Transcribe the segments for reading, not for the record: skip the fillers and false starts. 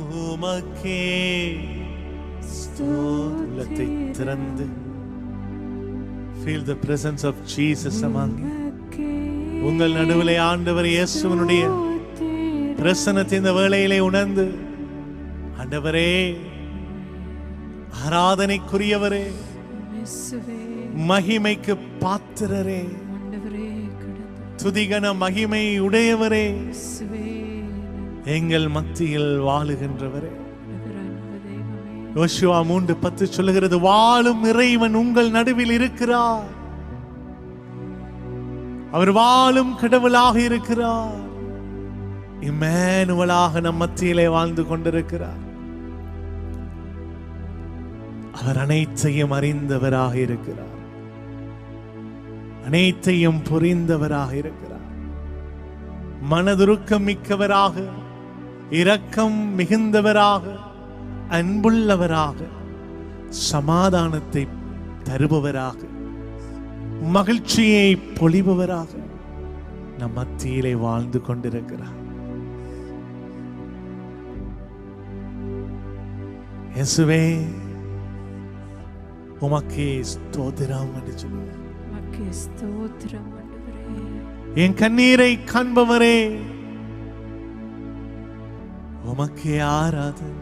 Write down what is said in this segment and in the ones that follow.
உமக்கே உள்ளத்தை திறந்து feel the presence of Jesus among you. உங்கள் நடுவிலே ஆண்டவர் இயேசுவினுடைய பிரசன்னத்தை இந்த வேளையிலே உணர்ந்து, ஆண்டவரே, ஆராதனைக்குரியவரே, மகிமைக்கு பாத்திரரே, துதிகன மகிமை உடையவரே, எங்கள் மத்தியில் வாழுகின்றவரே. யோசுவா 3:10 சொல்லுகிறது, வாழும் இறைவன் உங்கள் நடுவில் இருக்கிறார். அவர் வாழும் கடவுளாக இருக்கிறார். இம்மானுவேலாக நம் மத்தியிலே வாழ்ந்து கொண்டிருக்கிறார். அவர் அனைத்தையும் அறிந்தவராக இருக்கிறார். அனைத்தையும் புரிந்தவராக இருக்கிறார். மனதுருக்கம் மிக்கவராக, இரக்கம் மிகுந்தவராக, அன்புள்ளவராக, சமாதானத்தை தருபவராக, மகிழ்ச்சியை பொழிபவராக நம் மத்தியிலே வாழ்ந்து கொண்டிருக்கிறார். இயேசுவே, உமக்கே ஸ்தோத்திரம் என்று சொல்லுவேன். என் கண்ணீரை காண்பவரே, உமக்கே ஆராதனை.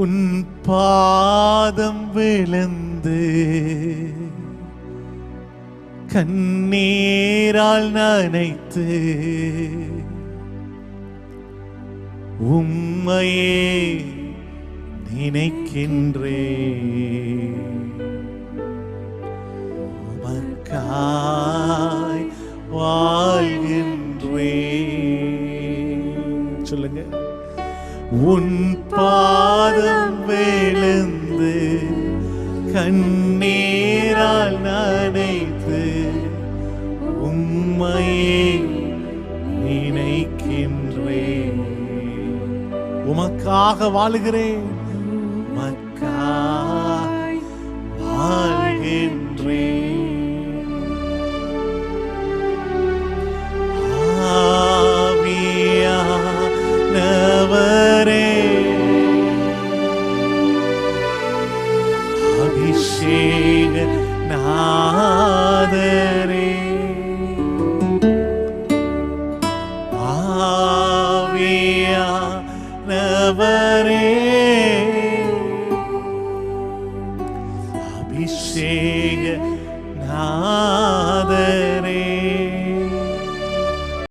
உன் பாதம் விழுந்து கண்ணீரால் நனைத்து உம்மையே நினைக்கின்றே. உமக்காய் வாழ்கின்றே. சொல்லுங்க. உன் பாதம் விழுந்து கண்ணீரால் நனைத்து உம்மையே நினைக்கின்றேன். உமக்காக வாழுகிறேன்.